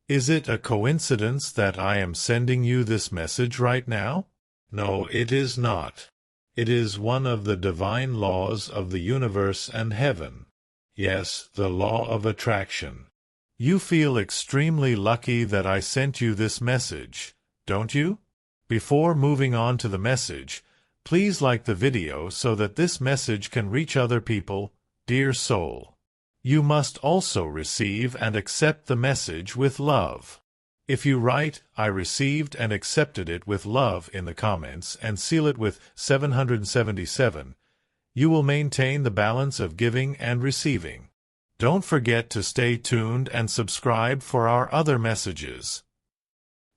Is it a coincidence that I am sending you this message right now? No, it is not. It is one of the divine laws of the universe and heaven. Yes, the law of attraction. You feel extremely lucky that I sent you this message, don't you? Before moving on to the message, please like the video so that this message can reach other people, dear soul. You must also receive and accept the message with love. If you write, I received and accepted it with love in the comments and seal it with 777, you will maintain the balance of giving and receiving. Don't forget to stay tuned and subscribe for our other messages.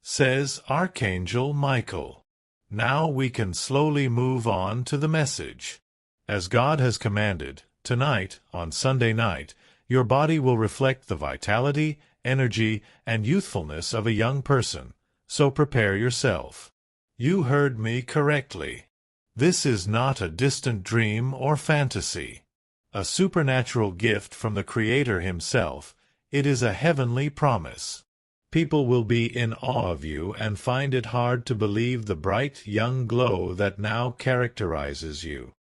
Says Archangel Michael. Now we can slowly move on to the message. As God has commanded, tonight, on Sunday night, your body will reflect the vitality, energy, and youthfulness of a young person, so prepare yourself. You heard me correctly. This is not a distant dream or fantasy. A supernatural gift from the Creator Himself, it is a heavenly promise. People will be in awe of you and find it hard to believe the bright young glow that now characterizes you.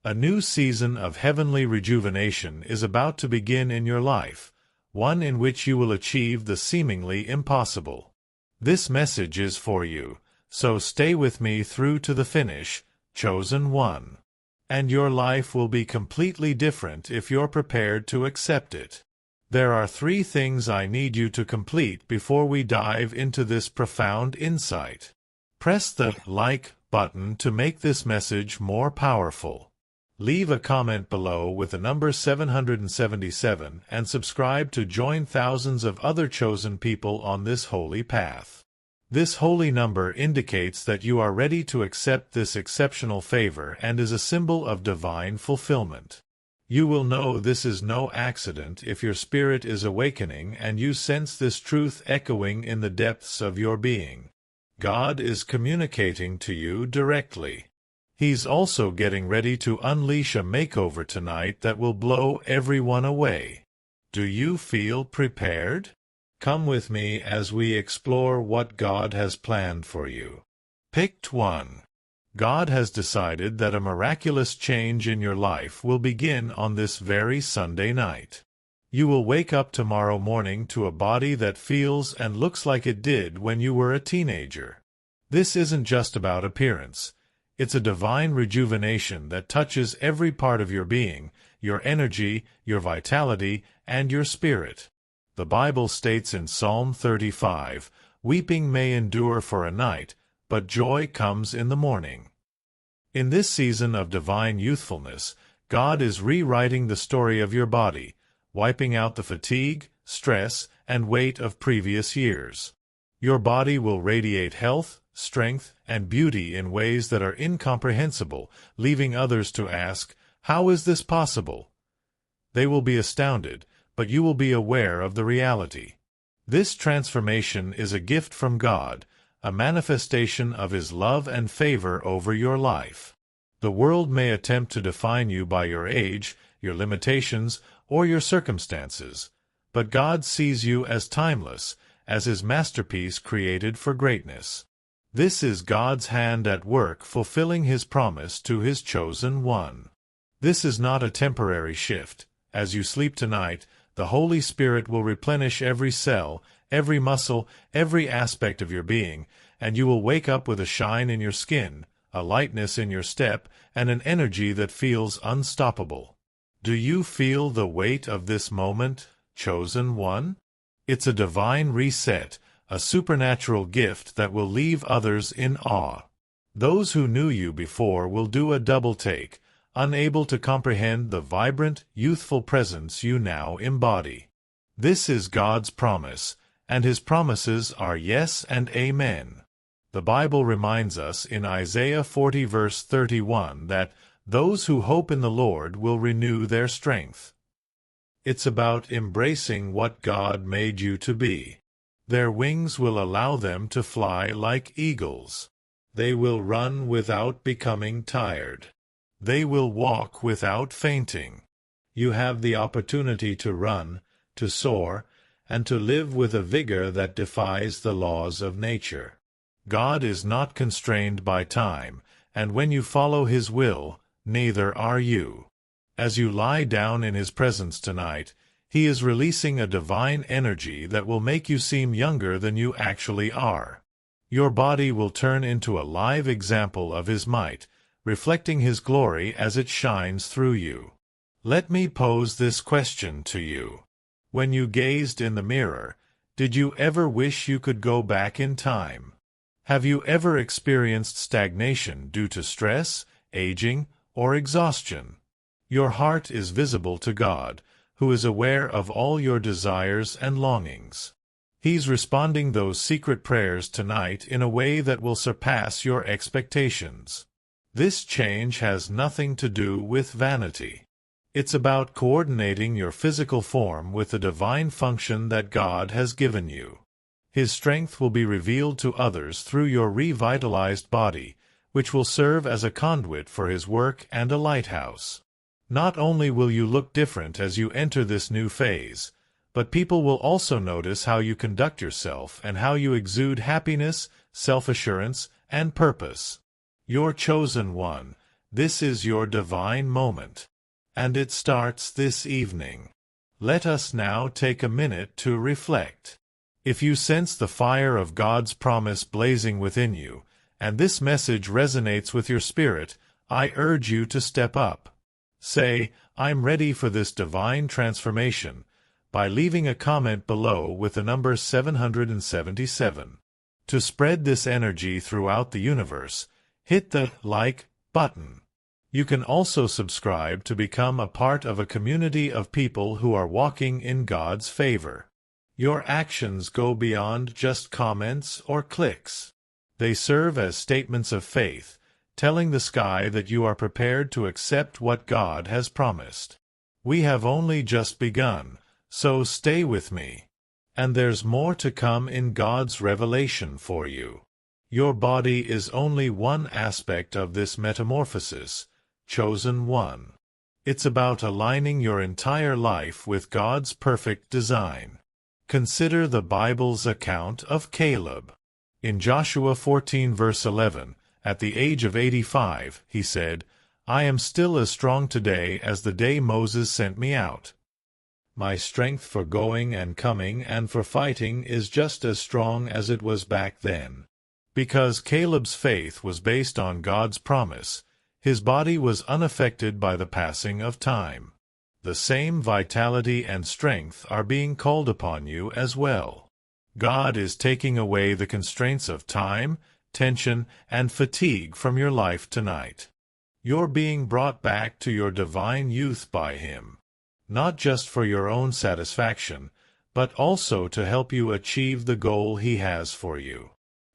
A new season of heavenly rejuvenation is about to begin in your life, one in which you will achieve the seemingly impossible. This message is for you, so stay with me through to the finish, chosen one. And your life will be completely different if you're prepared to accept it. There are 3 things I need you to complete before we dive into this profound insight. Press the like button to make this message more powerful. Leave a comment below with the number 777 and subscribe to join thousands of other chosen people on this holy path. This holy number indicates that you are ready to accept this exceptional favor and is a symbol of divine fulfillment. You will know this is no accident if your spirit is awakening and you sense this truth echoing in the depths of your being. God is communicating to you directly. He's also getting ready to unleash a makeover tonight that will blow everyone away. Do you feel prepared? Come with me as we explore what God has planned for you. Picked 1. God has decided that a miraculous change in your life will begin on this very Sunday night. You will wake up tomorrow morning to a body that feels and looks like it did when you were a teenager. This isn't just about appearance. It's a divine rejuvenation that touches every part of your being, your energy, your vitality, and your spirit. The Bible states in Psalm 35, "Weeping may endure for a night, but joy comes in the morning." In this season of divine youthfulness, God is rewriting the story of your body, wiping out the fatigue, stress, and weight of previous years. Your body will radiate health, strength, and beauty in ways that are incomprehensible, leaving others to ask, "How is this possible?" They will be astounded, but you will be aware of the reality. This transformation is a gift from God, a manifestation of His love and favor over your life. The world may attempt to define you by your age, your limitations, or your circumstances, but God sees you as timeless, as His masterpiece created for greatness. This is God's hand at work fulfilling His promise to His chosen one. This is not a temporary shift. As you sleep tonight, the Holy Spirit will replenish every cell, every muscle, every aspect of your being, and you will wake up with a shine in your skin, a lightness in your step, and an energy that feels unstoppable. Do you feel the weight of this moment, chosen one? It's a divine reset, a supernatural gift that will leave others in awe. Those who knew you before will do a double take, unable to comprehend the vibrant, youthful presence you now embody. This is God's promise, and His promises are yes and amen. The Bible reminds us in Isaiah 40 verse 31 that those who hope in the Lord will renew their strength. It's about embracing what God made you to be. Their wings will allow them to fly like eagles. They will run without becoming tired. They will walk without fainting. You have the opportunity to run, to soar, and to live with a vigor that defies the laws of nature. God is not constrained by time, and when you follow His will, neither are you. As you lie down in His presence tonight, He is releasing a divine energy that will make you seem younger than you actually are. Your body will turn into a live example of His might, reflecting His glory as it shines through you. Let me pose this question to you. When you gazed in the mirror, did you ever wish you could go back in time? Have you ever experienced stagnation due to stress, aging, or exhaustion? Your heart is visible to God, who is aware of all your desires and longings. He's responding those secret prayers tonight in a way that will surpass your expectations. This change has nothing to do with vanity. It's about coordinating your physical form with the divine function that God has given you. His strength will be revealed to others through your revitalized body, which will serve as a conduit for His work and a lighthouse. Not only will you look different as you enter this new phase, but people will also notice how you conduct yourself and how you exude happiness, self-assurance, and purpose. Your chosen one, this is your divine moment. And it starts this evening. Let us now take a minute to reflect. If you sense the fire of God's promise blazing within you, and this message resonates with your spirit, I urge you to step up. Say, I'm ready for this divine transformation, by leaving a comment below with the number 777. To spread this energy throughout the universe, hit the like button. You can also subscribe to become a part of a community of people who are walking in God's favor. Your actions go beyond just comments or clicks. They serve as statements of faith, telling the sky that you are prepared to accept what God has promised. We have only just begun, so stay with me. And there's more to come in God's revelation for you. Your body is only one aspect of this metamorphosis, chosen one. It's about aligning your entire life with God's perfect design. Consider the Bible's account of Caleb. In Joshua 14 verse 11, at the age of 85, he said, I am still as strong today as the day Moses sent me out. My strength for going and coming and for fighting is just as strong as it was back then. Because Caleb's faith was based on God's promise, his body was unaffected by the passing of time. The same vitality and strength are being called upon you as well. God is taking away the constraints of time, tension, and fatigue from your life tonight. You're being brought back to your divine youth by Him, not just for your own satisfaction, but also to help you achieve the goal He has for you.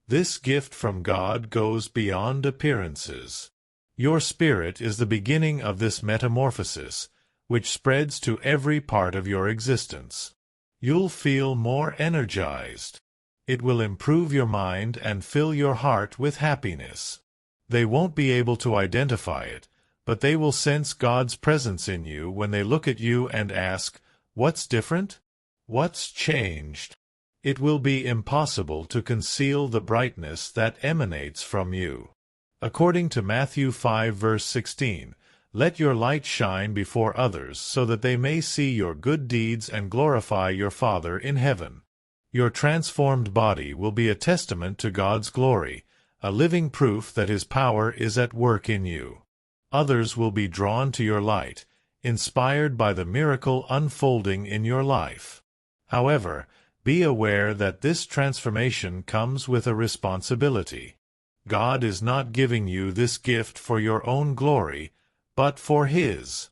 This gift from God goes beyond appearances. Your spirit is the beginning of this metamorphosis, which spreads to every part of your existence. You'll feel more energized. It will improve your mind and fill your heart with happiness. They won't be able to identify it, but they will sense God's presence in you when they look at you and ask, "What's different? What's changed?" It will be impossible to conceal the brightness that emanates from you. According to Matthew 5 verse 16, let your light shine before others so that they may see your good deeds and glorify your Father in heaven. Your transformed body will be a testament to God's glory, a living proof that His power is at work in you. Others will be drawn to your light, inspired by the miracle unfolding in your life. However, be aware that this transformation comes with a responsibility. God is not giving you this gift for your own glory, but for His.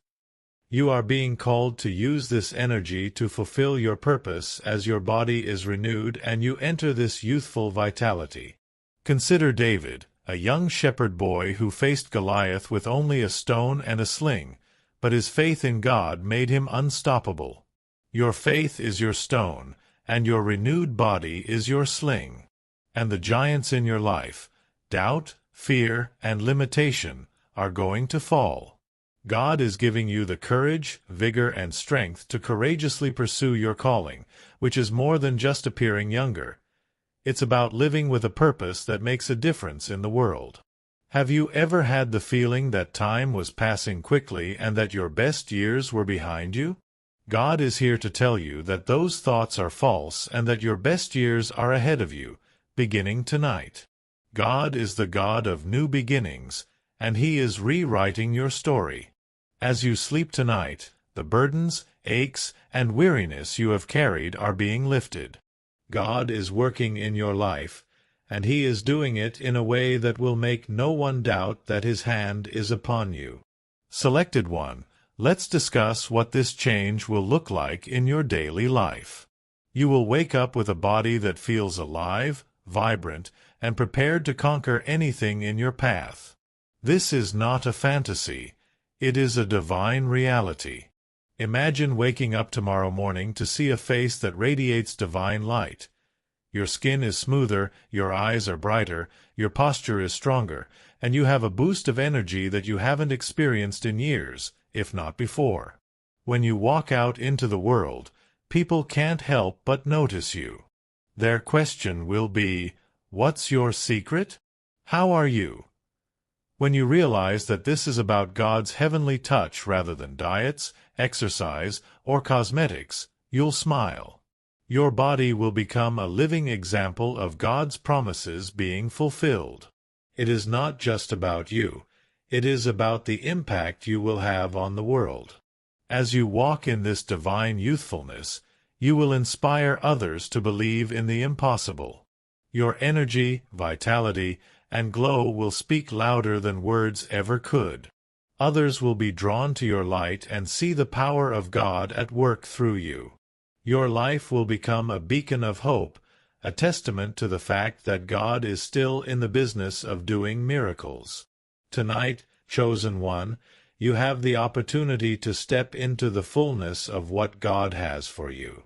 You are being called to use this energy to fulfill your purpose as your body is renewed and you enter this youthful vitality. Consider David, a young shepherd boy who faced Goliath with only a stone and a sling, but his faith in God made him unstoppable. Your faith is your stone, and your renewed body is your sling. And the giants in your life, doubt, fear, and limitation, are going to fall. God is giving you the courage, vigor, and strength to courageously pursue your calling, which is more than just appearing younger. It's about living with a purpose that makes a difference in the world. Have you ever had the feeling that time was passing quickly and that your best years were behind you? God is here to tell you that those thoughts are false and that your best years are ahead of you, beginning tonight. God is the God of new beginnings, and He is rewriting your story. As you sleep tonight, the burdens, aches, and weariness you have carried are being lifted. God is working in your life, and He is doing it in a way that will make no one doubt that His hand is upon you. Selected one, let's discuss what this change will look like in your daily life. You will wake up with a body that feels alive, vibrant, and prepared to conquer anything in your path. This is not a fantasy. It is a divine reality. Imagine waking up tomorrow morning to see a face that radiates divine light. Your skin is smoother, your eyes are brighter, your posture is stronger, and you have a boost of energy that you haven't experienced in years, if not before. When you walk out into the world, people can't help but notice you. Their question will be, "What's your secret? How are you?" When you realize that this is about God's heavenly touch rather than diets, exercise, or cosmetics, you'll smile. Your body will become a living example of God's promises being fulfilled. It is not just about you. It is about the impact you will have on the world. As you walk in this divine youthfulness, you will inspire others to believe in the impossible. Your energy, vitality, and glow will speak louder than words ever could. Others will be drawn to your light and see the power of God at work through you. Your life will become a beacon of hope, a testament to the fact that God is still in the business of doing miracles. Tonight, chosen one, you have the opportunity to step into the fullness of what God has for you.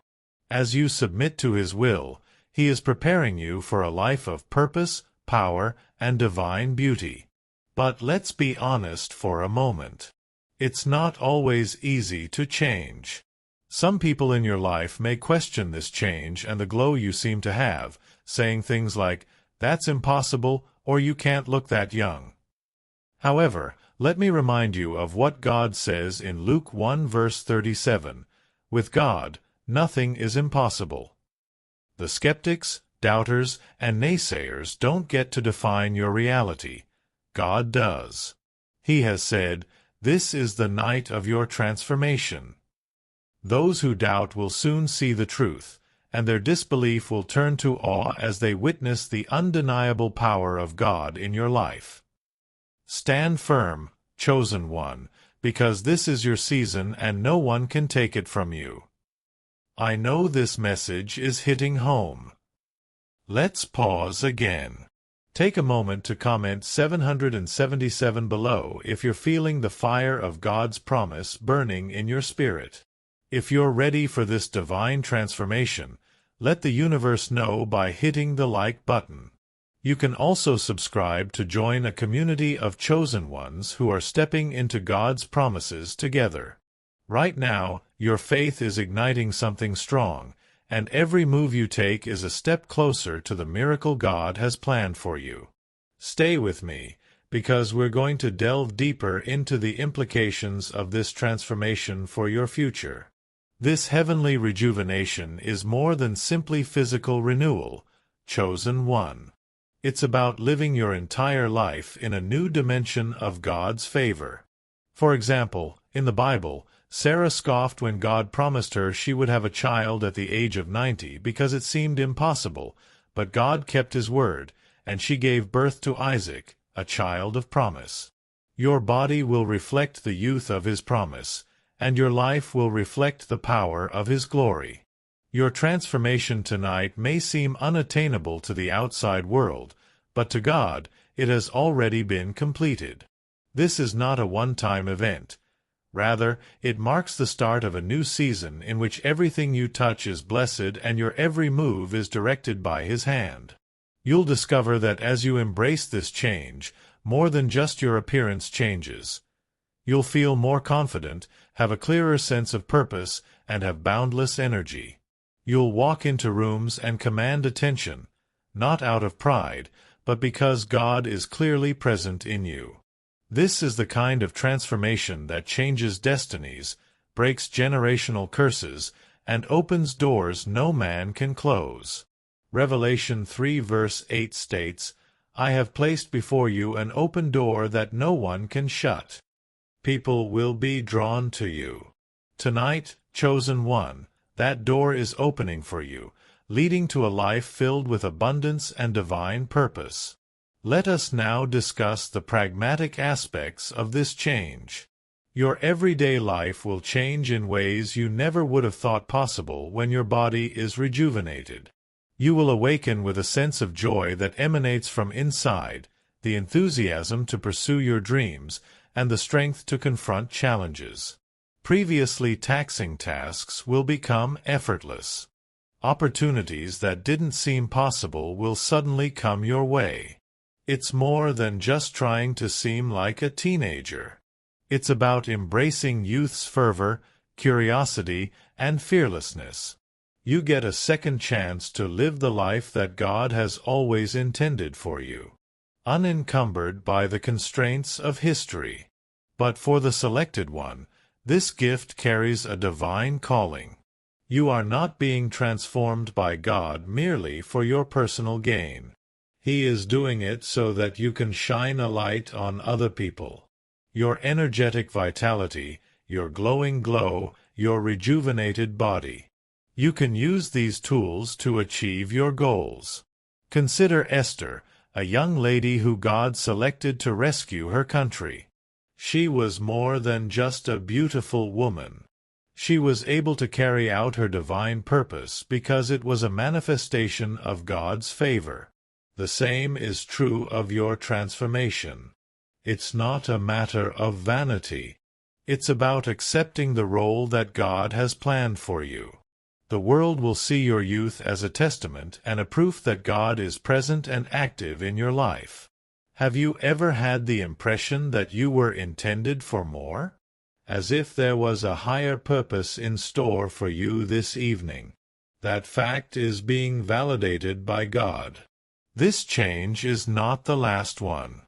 As you submit to His will, He is preparing you for a life of purpose, power, and divine beauty. But let's be honest for a moment. It's not always easy to change. Some people in your life may question this change and the glow you seem to have, saying things like, "That's impossible," or "You can't look that young." However, let me remind you of what God says in Luke 1 verse 37, "With God, nothing is impossible." The skeptics, doubters, and naysayers don't get to define your reality. God does. He has said, "This is the night of your transformation." Those who doubt will soon see the truth, and their disbelief will turn to awe as they witness the undeniable power of God in your life. Stand firm, chosen one, because this is your season and no one can take it from you. I know this message is hitting home. Let's pause again. Take a moment to comment 777 below if you're feeling the fire of God's promise burning in your spirit. If you're ready for this divine transformation, let the universe know by hitting the like button. You can also subscribe to join a community of chosen ones who are stepping into God's promises together. Right now, your faith is igniting something strong, and every move you take is a step closer to the miracle God has planned for you. Stay with me, because we're going to delve deeper into the implications of this transformation for your future. This heavenly rejuvenation is more than simply physical renewal, chosen one. It's about living your entire life in a new dimension of God's favor. For example, in the Bible, Sarah scoffed when God promised her she would have a child at the age of 90 because it seemed impossible, but God kept His word, and she gave birth to Isaac, a child of promise. Your body will reflect the youth of His promise, and your life will reflect the power of His glory. Your transformation tonight may seem unattainable to the outside world, but to God, it has already been completed. This is not a one-time event. Rather, it marks the start of a new season in which everything you touch is blessed and your every move is directed by His hand. You'll discover that as you embrace this change, more than just your appearance changes. You'll feel more confident, have a clearer sense of purpose, and have boundless energy. You'll walk into rooms and command attention, not out of pride, but because God is clearly present in you. This is the kind of transformation that changes destinies, breaks generational curses, and opens doors no man can close. Revelation 3 verse 8 states, "I have placed before you an open door that no one can shut." People will be drawn to you. Tonight, chosen one, that door is opening for you, leading to a life filled with abundance and divine purpose. Let us now discuss the pragmatic aspects of this change. Your everyday life will change in ways you never would have thought possible when your body is rejuvenated. You will awaken with a sense of joy that emanates from inside, the enthusiasm to pursue your dreams, and the strength to confront challenges. Previously taxing tasks will become effortless. Opportunities that didn't seem possible will suddenly come your way. It's more than just trying to seem like a teenager. It's about embracing youth's fervor, curiosity, and fearlessness. You get a second chance to live the life that God has always intended for you, unencumbered by the constraints of history. But for the selected one, this gift carries a divine calling. You are not being transformed by God merely for your personal gain. He is doing it so that you can shine a light on other people. Your energetic vitality, your glowing glow, your rejuvenated body. You can use these tools to achieve your goals. Consider Esther, a young lady who God selected to rescue her country. She was more than just a beautiful woman. She was able to carry out her divine purpose because it was a manifestation of God's favor. The same is true of your transformation. It's not a matter of vanity. It's about accepting the role that God has planned for you. The world will see your youth as a testament and a proof that God is present and active in your life. Have you ever had the impression that you were intended for more? As if there was a higher purpose in store for you this evening. That fact is being validated by God. This change is not the last one.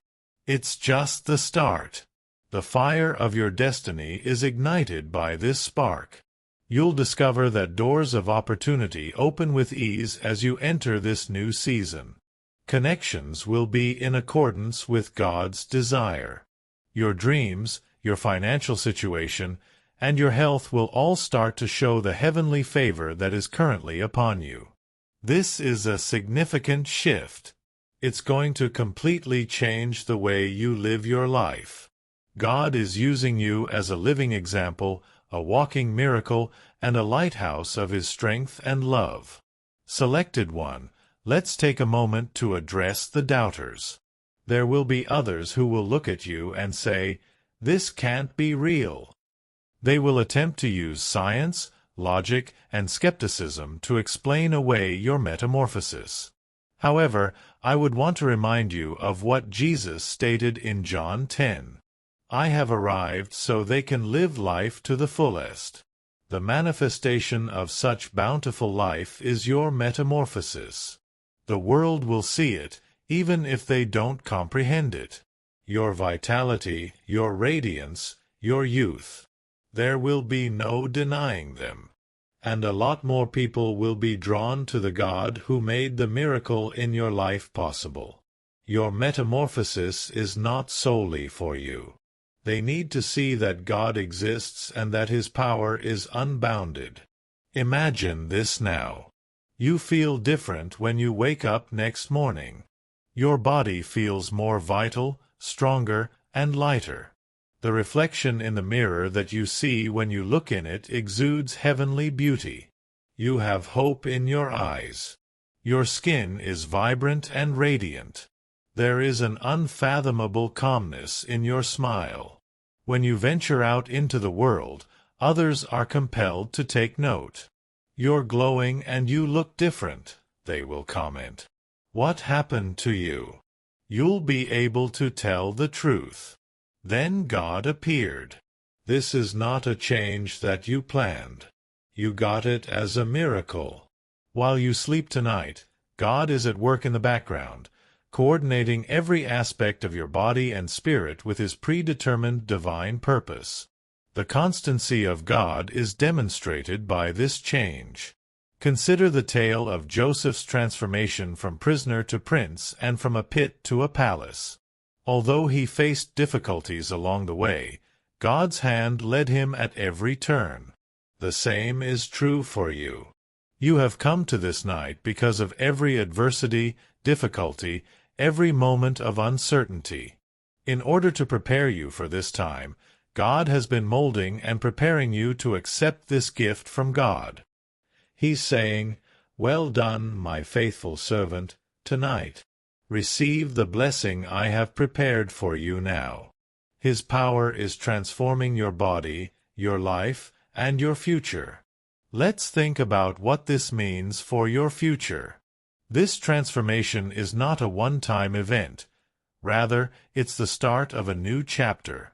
It's just the start. The fire of your destiny is ignited by this spark. You'll discover that doors of opportunity open with ease as you enter this new season. Connections will be in accordance with God's desire. Your dreams, your financial situation, and your health will all start to show the heavenly favor that is currently upon you. This is a significant shift. It's going to completely change the way you live your life. God is using you as a living example, a walking miracle, and a lighthouse of His strength and love. Selected one, let's take a moment to address the doubters. There will be others who will look at you and say, "This can't be real." They will attempt to use science, logic, and skepticism to explain away your metamorphosis. However, I would want to remind you of what Jesus stated in John 10. I have arrived so they can live life to the fullest. The manifestation of such bountiful life is your metamorphosis. The world will see it, even if they don't comprehend it. Your vitality, your radiance, your youth. There will be no denying them. And a lot more people will be drawn to the God who made the miracle in your life possible. Your metamorphosis is not solely for you. They need to see that God exists and that His power is unbounded. Imagine this now. You feel different when you wake up next morning. Your body feels more vital, stronger, and lighter. The reflection in the mirror that you see when you look in it exudes heavenly beauty. You have hope in your eyes. Your skin is vibrant and radiant. There is an unfathomable calmness in your smile. When you venture out into the world, others are compelled to take note. You're glowing and you look different, they will comment. What happened to you? You'll be able to tell the truth. Then God appeared. This is not a change that you planned. You got it as a miracle. While you sleep tonight, God is at work in the background, coordinating every aspect of your body and spirit with His predetermined divine purpose. The constancy of God is demonstrated by this change. Consider the tale of Joseph's transformation from prisoner to prince and from a pit to a palace. Although he faced difficulties along the way, God's hand led him at every turn. The same is true for you. You have come to this night because of every adversity, difficulty, every moment of uncertainty. In order to prepare you for this time, God has been molding and preparing you to accept this gift from God. He's saying, "Well done, my faithful servant, tonight. Receive the blessing I have prepared for you now." His power is transforming your body, your life, and your future. Let's think about what this means for your future. This transformation is not a one-time event. Rather, it's the start of a new chapter.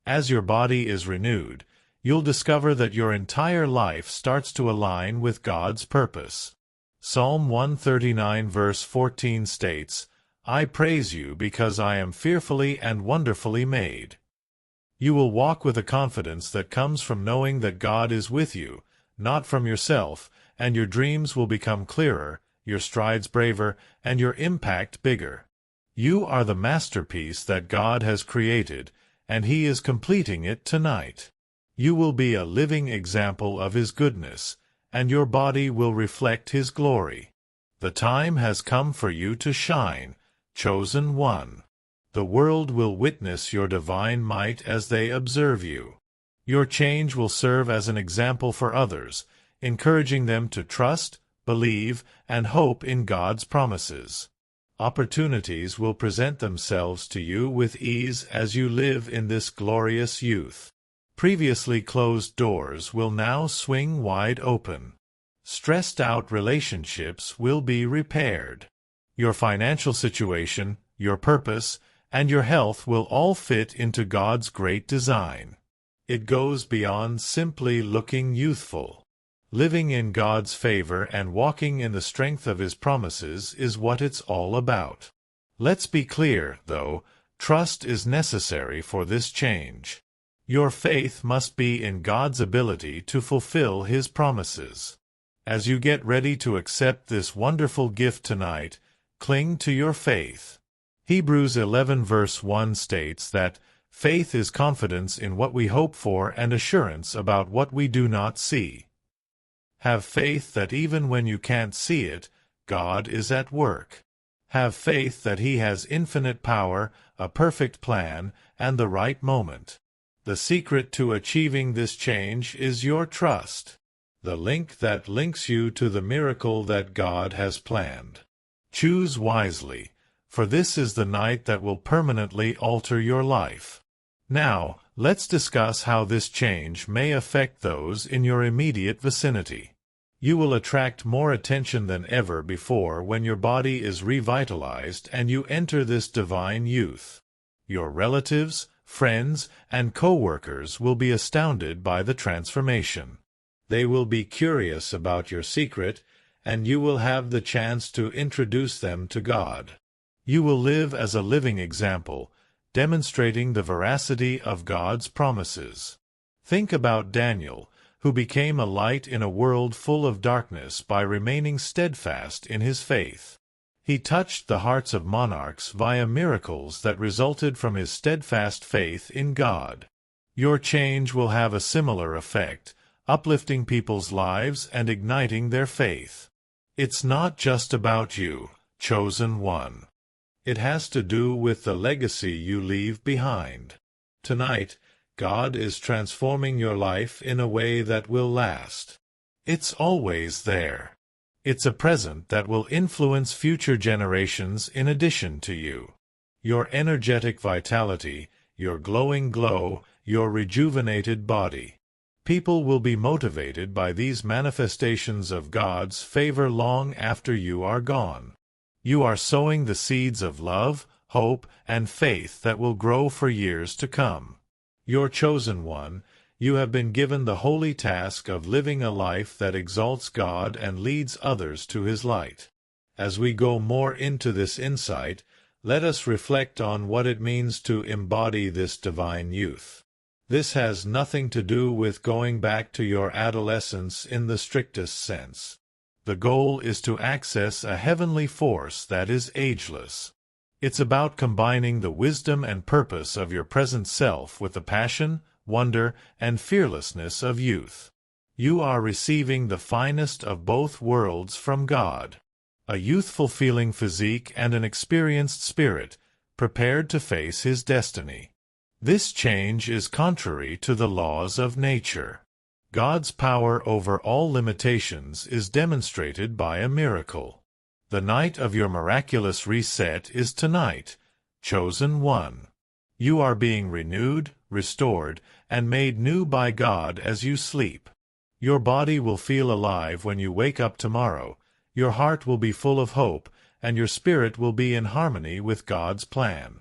As your body is renewed, you'll discover that your entire life starts to align with God's purpose. Psalm 139 verse 14 states, "I praise you because I am fearfully and wonderfully made." You will walk with a confidence that comes from knowing that God is with you, not from yourself, and your dreams will become clearer, your strides braver, and your impact bigger. You are the masterpiece that God has created, and He is completing it tonight. You will be a living example of His goodness, and your body will reflect His glory. The time has come for you to shine, chosen one. The world will witness your divine might as they observe you. Your change will serve as an example for others, encouraging them to trust, believe, and hope in God's promises. Opportunities will present themselves to you with ease as you live in this glorious youth. Previously closed doors will now swing wide open. Stressed-out relationships will be repaired. Your financial situation, your purpose, and your health will all fit into God's great design. It goes beyond simply looking youthful. Living in God's favor and walking in the strength of His promises is what it's all about. Let's be clear, though, trust is necessary for this change. Your faith must be in God's ability to fulfill His promises. As you get ready to accept this wonderful gift tonight, cling to your faith. Hebrews 11 verse 1 states that faith is confidence in what we hope for and assurance about what we do not see. Have faith that even when you can't see it, God is at work. Have faith that He has infinite power, a perfect plan, and the right moment. The secret to achieving this change is your trust, the link that links you to the miracle that God has planned. Choose wisely, for this is the night that will permanently alter your life. Now, let's discuss how this change may affect those in your immediate vicinity. You will attract more attention than ever before when your body is revitalized and you enter this divine youth. Your relatives, friends, and co-workers will be astounded by the transformation. They will be curious about your secret, and you will have the chance to introduce them to God. You will live as a living example, demonstrating the veracity of God's promises. Think about Daniel, who became a light in a world full of darkness by remaining steadfast in his faith. He touched the hearts of monarchs via miracles that resulted from his steadfast faith in God. Your change will have a similar effect, uplifting people's lives and igniting their faith. It's not just about you, chosen one. It has to do with the legacy you leave behind. Tonight, God is transforming your life in a way that will last. It's always there. It's a present that will influence future generations in addition to you. Your energetic vitality, your glowing glow, your rejuvenated body. People will be motivated by these manifestations of God's favor long after you are gone. You are sowing the seeds of love, hope, and faith that will grow for years to come. Your chosen one, you have been given the holy task of living a life that exalts God and leads others to His light. As we go more into this insight, let us reflect on what it means to embody this divine youth. This has nothing to do with going back to your adolescence in the strictest sense. The goal is to access a heavenly force that is ageless. It's about combining the wisdom and purpose of your present self with the passion, wonder, and fearlessness of youth. You are receiving the finest of both worlds from God. A youthful feeling physique and an experienced spirit, prepared to face His destiny. This change is contrary to the laws of nature. God's power over all limitations is demonstrated by a miracle. The night of your miraculous reset is tonight, chosen one. You are being renewed, restored, and made new by God as you sleep. Your body will feel alive when you wake up tomorrow, your heart will be full of hope, and your spirit will be in harmony with God's plan.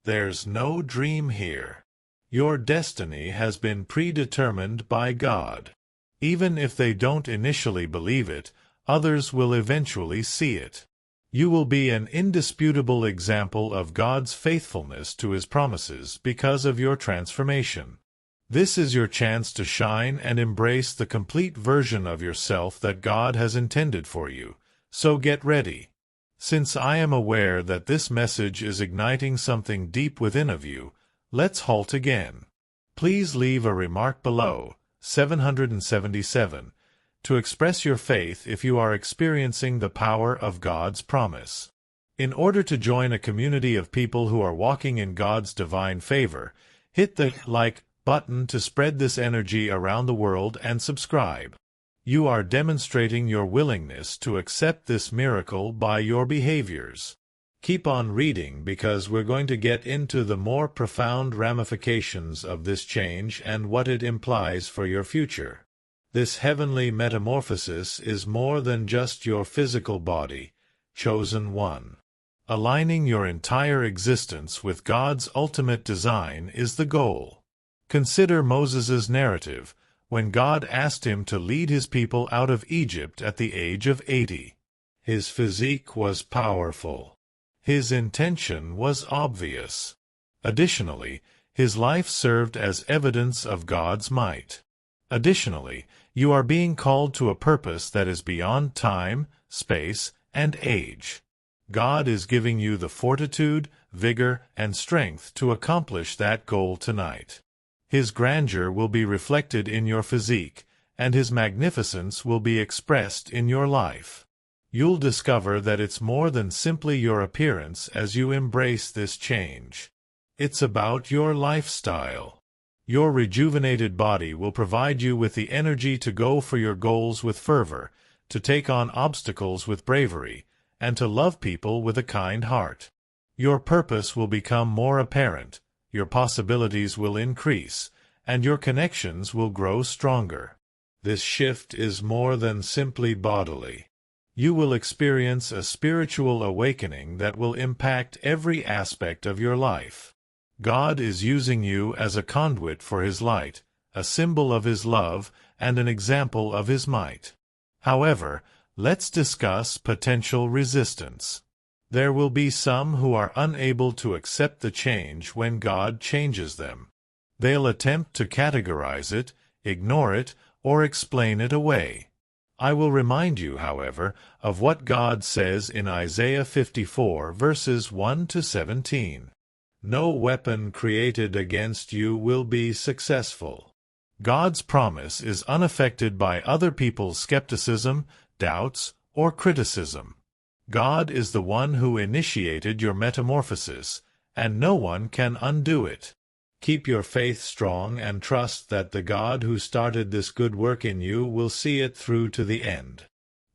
There's no dream here. Your destiny has been predetermined by God. Even if they don't initially believe it, others will eventually see it. You will be an indisputable example of God's faithfulness to His promises because of your transformation. This is your chance to shine and embrace the complete version of yourself that God has intended for you, so get ready. Since I am aware that this message is igniting something deep within of you, let's halt again. Please leave a remark below, 777, to express your faith if you are experiencing the power of God's promise. In order to join a community of people who are walking in God's divine favor, hit the like button to spread this energy around the world and subscribe. You are demonstrating your willingness to accept this miracle by your behaviors. Keep on reading because we're going to get into the more profound ramifications of this change and what it implies for your future. This heavenly metamorphosis is more than just your physical body, chosen one. Aligning your entire existence with God's ultimate design is the goal. Consider Moses' narrative, when God asked him to lead his people out of Egypt at the age of 80. His physique was powerful. His intention was obvious. Additionally, his life served as evidence of God's might. Additionally, you are being called to a purpose that is beyond time, space, and age. God is giving you the fortitude, vigor, and strength to accomplish that goal tonight. His grandeur will be reflected in your physique, and His magnificence will be expressed in your life. You'll discover that it's more than simply your appearance as you embrace this change. It's about your lifestyle. Your rejuvenated body will provide you with the energy to go for your goals with fervor, to take on obstacles with bravery, and to love people with a kind heart. Your purpose will become more apparent, your possibilities will increase, and your connections will grow stronger. This shift is more than simply bodily. You will experience a spiritual awakening that will impact every aspect of your life. God is using you as a conduit for His light, a symbol of His love, and an example of His might. However, let's discuss potential resistance. There will be some who are unable to accept the change when God changes them. They'll attempt to categorize it, ignore it, or explain it away. I will remind you, however, of what God says in Isaiah 54 verses 1 to 17. No weapon created against you will be successful. God's promise is unaffected by other people's skepticism, doubts, or criticism. God is the one who initiated your metamorphosis, and no one can undo it. Keep your faith strong and trust that the God who started this good work in you will see it through to the end.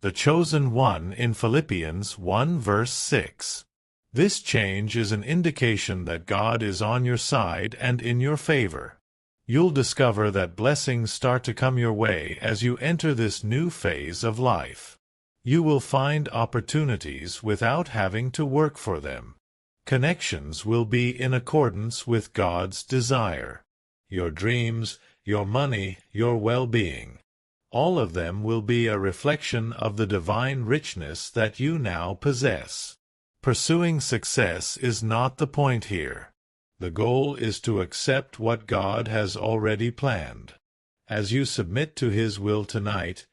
The chosen one in Philippians 1 verse 6. This change is an indication that God is on your side and in your favor. You'll discover that blessings start to come your way as you enter this new phase of life. You will find opportunities without having to work for them. Connections will be in accordance with God's desire. Your dreams, your money, your well-being, all of them will be a reflection of the divine richness that you now possess. Pursuing success is not the point here. The goal is to accept what God has already planned. As you submit to His will tonight,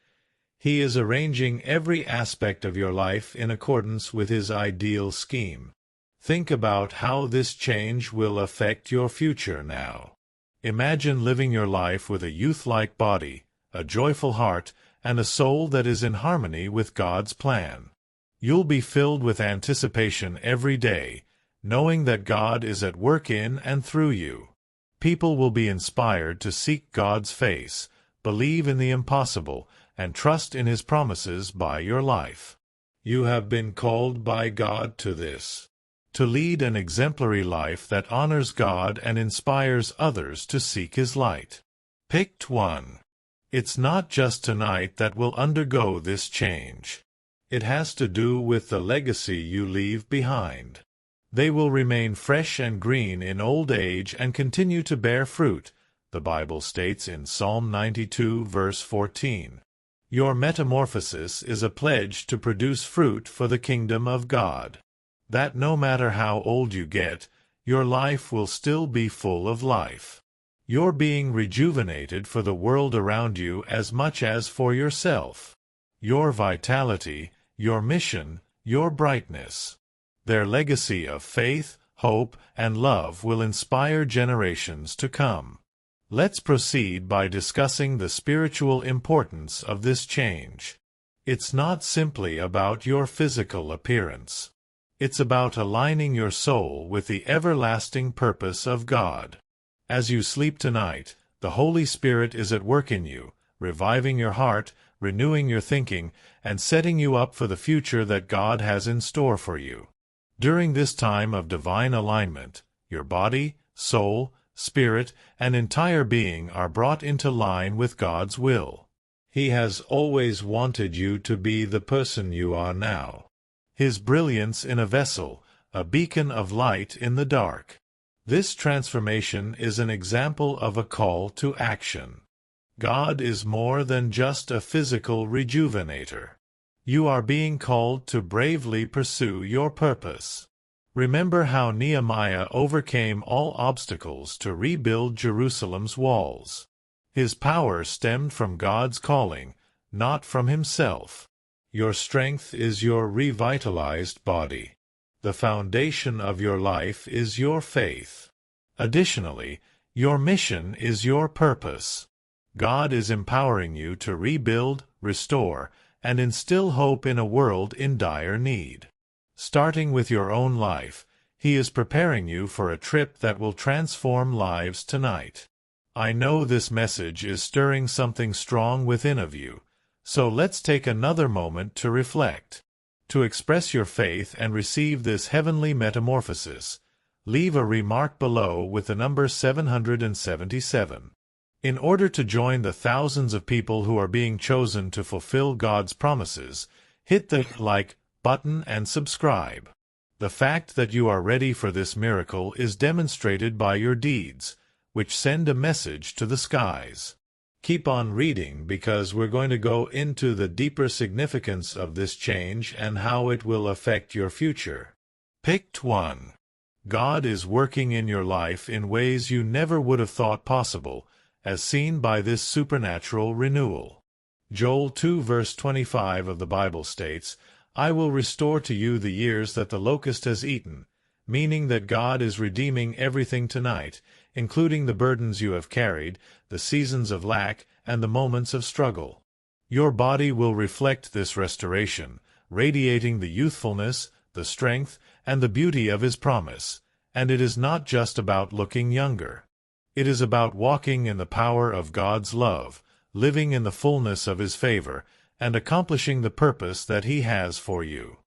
He is arranging every aspect of your life in accordance with His ideal scheme. Think about how this change will affect your future now. Imagine living your life with a youth-like body, a joyful heart, and a soul that is in harmony with God's plan. You'll be filled with anticipation every day, knowing that God is at work in and through you. People will be inspired to seek God's face, believe in the impossible, and trust in His promises by your life. You have been called by God to this, to lead an exemplary life that honors God and inspires others to seek His light. Picked one. It's not just tonight that will undergo this change. It has to do with the legacy you leave behind. They will remain fresh and green in old age and continue to bear fruit, the Bible states in Psalm 92 verse 14. Your metamorphosis is a pledge to produce fruit for the kingdom of God. That no matter how old you get, your life will still be full of life. You're being rejuvenated for the world around you as much as for yourself. Your vitality, your mission, your brightness. Their legacy of faith, hope, and love will inspire generations to come. Let's proceed by discussing the spiritual importance of this change. It's not simply about your physical appearance. It's about aligning your soul with the everlasting purpose of God. As you sleep tonight, the Holy Spirit is at work in you, reviving your heart, renewing your thinking, and setting you up for the future that God has in store for you. During this time of divine alignment, your body, soul, spirit, and entire being are brought into line with God's will. He has always wanted you to be the person you are now. His brilliance in a vessel, a beacon of light in the dark. This transformation is an example of a call to action. God is more than just a physical rejuvenator. You are being called to bravely pursue your purpose. Remember how Nehemiah overcame all obstacles to rebuild Jerusalem's walls. His power stemmed from God's calling, not from himself. Your strength is your revitalized body. The foundation of your life is your faith. Additionally, your mission is your purpose. God is empowering you to rebuild, restore, and instill hope in a world in dire need. Starting with your own life, He is preparing you for a trip that will transform lives tonight. I know this message is stirring something strong within of you, so let's take another moment to reflect. To express your faith and receive this heavenly metamorphosis, leave a remark below with the number 777. In order to join the thousands of people who are being chosen to fulfill God's promises, hit the like button and subscribe. The fact that you are ready for this miracle is demonstrated by your deeds, which send a message to the skies. Keep on reading because we're going to go into the deeper significance of this change and how it will affect your future. Picked 1. God is working in your life in ways you never would have thought possible, as seen by this supernatural renewal. Joel 2 verse 25 of the Bible states, I will restore to you the years that the locust has eaten, meaning that God is redeeming everything tonight, including the burdens you have carried, the seasons of lack, and the moments of struggle. Your body will reflect this restoration, radiating the youthfulness, the strength, and the beauty of His promise, and it is not just about looking younger. It is about walking in the power of God's love, living in the fullness of His favor, and accomplishing the purpose that He has for you.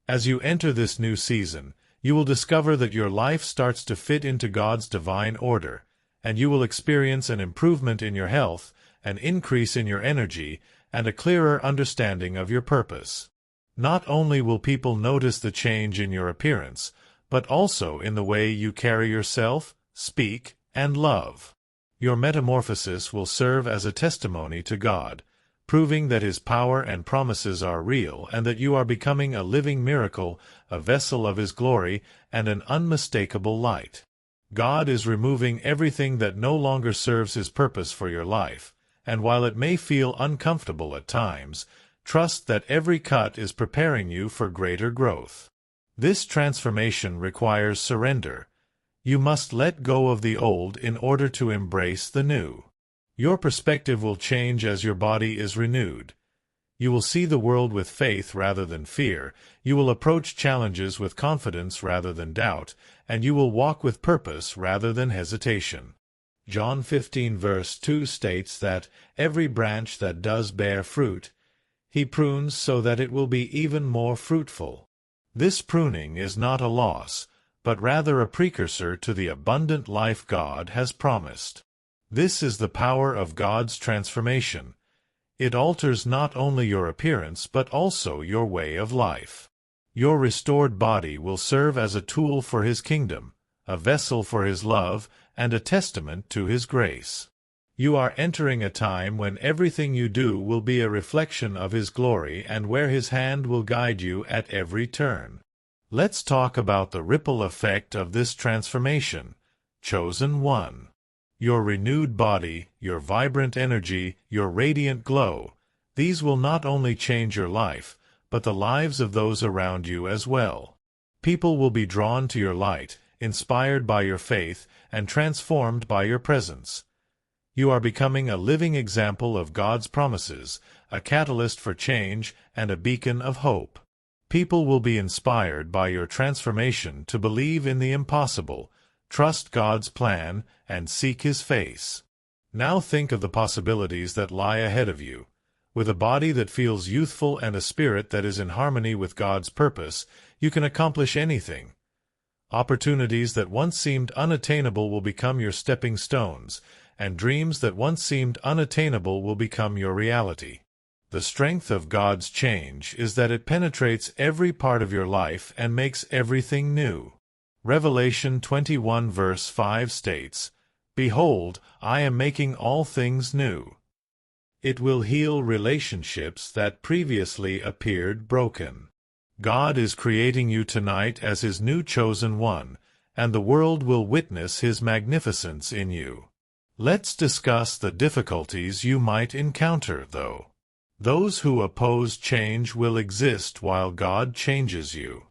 As you enter this new season, you will discover that your life starts to fit into God's divine order, and you will experience an improvement in your health, an increase in your energy, and a clearer understanding of your purpose. Not only will people notice the change in your appearance, but also in the way you carry yourself, speak, and love. Your metamorphosis will serve as a testimony to God, proving that His power and promises are real and that you are becoming a living miracle, a vessel of His glory, and an unmistakable light. God is removing everything that no longer serves His purpose for your life, and while it may feel uncomfortable at times, trust that every cut is preparing you for greater growth. This transformation requires surrender. You must let go of the old in order to embrace the new. Your perspective will change as your body is renewed. You will see the world with faith rather than fear, you will approach challenges with confidence rather than doubt, and you will walk with purpose rather than hesitation. John 15 verse 2 states that every branch that does bear fruit, He prunes so that it will be even more fruitful. This pruning is not a loss, but rather a precursor to the abundant life God has promised. This is the power of God's transformation. It alters not only your appearance but also your way of life. Your restored body will serve as a tool for His kingdom, a vessel for His love, and a testament to His grace. You are entering a time when everything you do will be a reflection of His glory and where His hand will guide you at every turn. Let's talk about the ripple effect of this transformation. Chosen one. Your renewed body, your vibrant energy, your radiant glow, these will not only change your life, but the lives of those around you as well. People will be drawn to your light, inspired by your faith, and transformed by your presence. You are becoming a living example of God's promises, a catalyst for change, and a beacon of hope. People will be inspired by your transformation to believe in the impossible, trust God's plan, and seek His face. Now think of the possibilities that lie ahead of you. With a body that feels youthful and a spirit that is in harmony with God's purpose, you can accomplish anything. Opportunities that once seemed unattainable will become your stepping stones, and dreams that once seemed unattainable will become your reality. The strength of God's change is that it penetrates every part of your life and makes everything new. Revelation 21 verse 5 states, "Behold, I am making all things new." It will heal relationships that previously appeared broken. God is creating you tonight as His new chosen one, and the world will witness His magnificence in you. Let's discuss the difficulties you might encounter, though. Those who oppose change will exist while God changes you.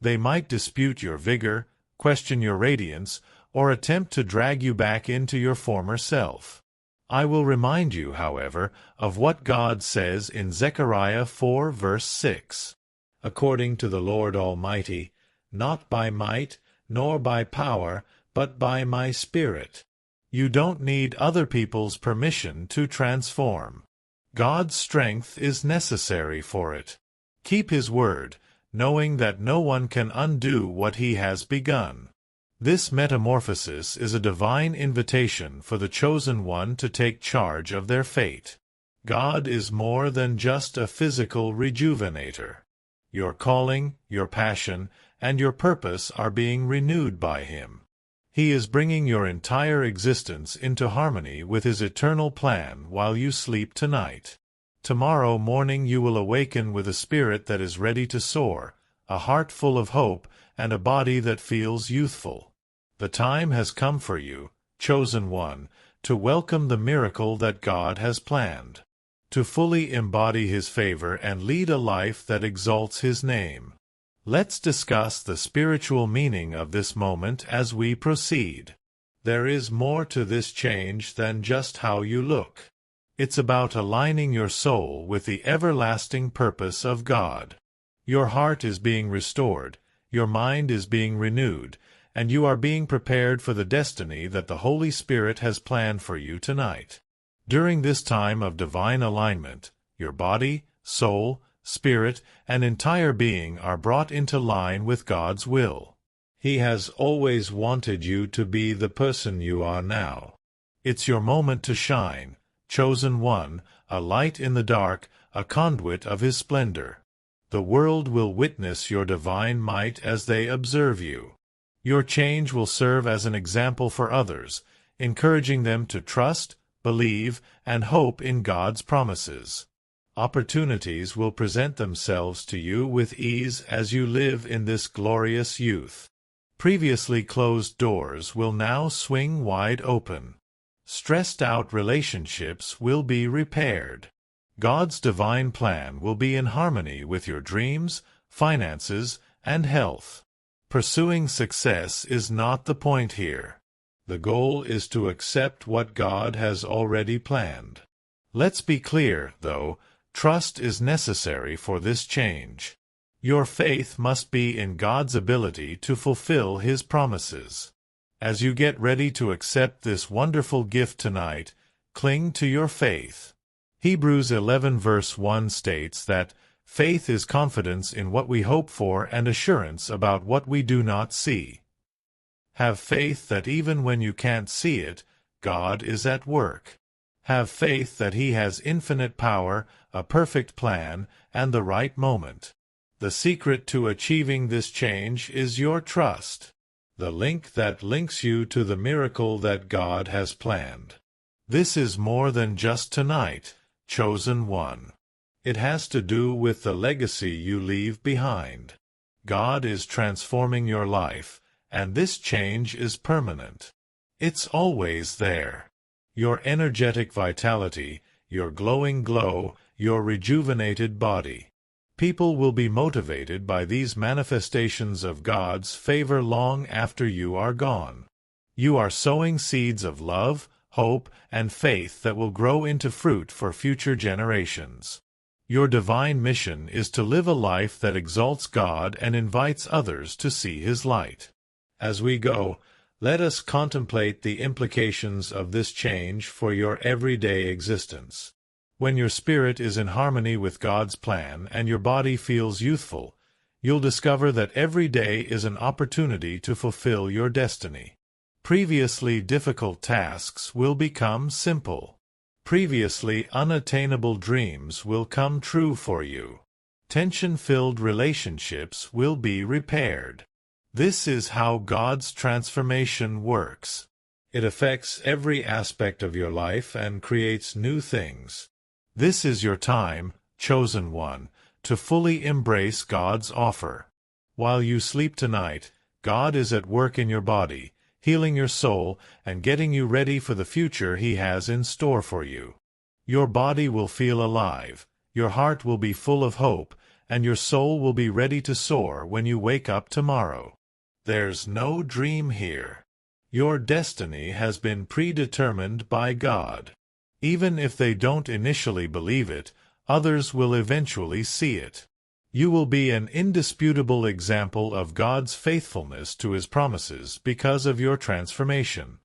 They might dispute your vigor, question your radiance, or attempt to drag you back into your former self. I will remind you, however, of what God says in Zechariah 4 verse 6. According to the Lord Almighty, not by might, nor by power, but by my Spirit. You don't need other people's permission to transform. God's strength is necessary for it. Keep His word, knowing that no one can undo what He has begun. This metamorphosis is a divine invitation for the chosen one to take charge of their fate. God is more than just a physical rejuvenator. Your calling, your passion, and your purpose are being renewed by Him. He is bringing your entire existence into harmony with His eternal plan while you sleep tonight. Tomorrow morning you will awaken with a spirit that is ready to soar, a heart full of hope, and a body that feels youthful. The time has come for you, chosen one, to welcome the miracle that God has planned, to fully embody His favor and lead a life that exalts His name. Let's discuss the spiritual meaning of this moment as we proceed. There is more to this change than just how you look. It's about aligning your soul with the everlasting purpose of God. Your heart is being restored, your mind is being renewed, and you are being prepared for the destiny that the Holy Spirit has planned for you tonight. During this time of divine alignment, your body, soul, spirit, and entire being are brought into line with God's will. He has always wanted you to be the person you are now. It's your moment to shine, chosen one, a light in the dark, a conduit of His splendor. The world will witness your divine might as they observe you. Your change will serve as an example for others, encouraging them to trust, believe, and hope in God's promises. Opportunities will present themselves to you with ease as you live in this glorious youth. Previously closed doors will now swing wide open. Stressed-out relationships will be repaired. God's divine plan will be in harmony with your dreams, finances, and health. Pursuing success is not the point here. The goal is to accept what God has already planned. Let's be clear, though, trust is necessary for this change. Your faith must be in God's ability to fulfill His promises. As you get ready to accept this wonderful gift tonight, cling to your faith. Hebrews 11 verse 1 states that faith is confidence in what we hope for and assurance about what we do not see. Have faith that even when you can't see it, God is at work. Have faith that He has infinite power, a perfect plan, and the right moment. The secret to achieving this change is your trust, the link that links you to the miracle that God has planned. This is more than just tonight, chosen one. It has to do with the legacy you leave behind. God is transforming your life, and this change is permanent. It's always there. Your energetic vitality, your glowing glow, your rejuvenated body. People will be motivated by these manifestations of God's favor long after you are gone. You are sowing seeds of love, hope, and faith that will grow into fruit for future generations. Your divine mission is to live a life that exalts God and invites others to see His light. As we go, let us contemplate the implications of this change for your everyday existence. When your spirit is in harmony with God's plan and your body feels youthful, you'll discover that every day is an opportunity to fulfill your destiny. Previously difficult tasks will become simple. Previously unattainable dreams will come true for you. Tension-filled relationships will be repaired. This is how God's transformation works. It affects every aspect of your life and creates new things. This is your time, chosen one, to fully embrace God's offer. While you sleep tonight, God is at work in your body, healing your soul, and getting you ready for the future He has in store for you. Your body will feel alive, your heart will be full of hope, and your soul will be ready to soar when you wake up tomorrow. There's no dream here. Your destiny has been predetermined by God. Even if they don't initially believe it, others will eventually see it. You will be an indisputable example of God's faithfulness to His promises because of your transformation.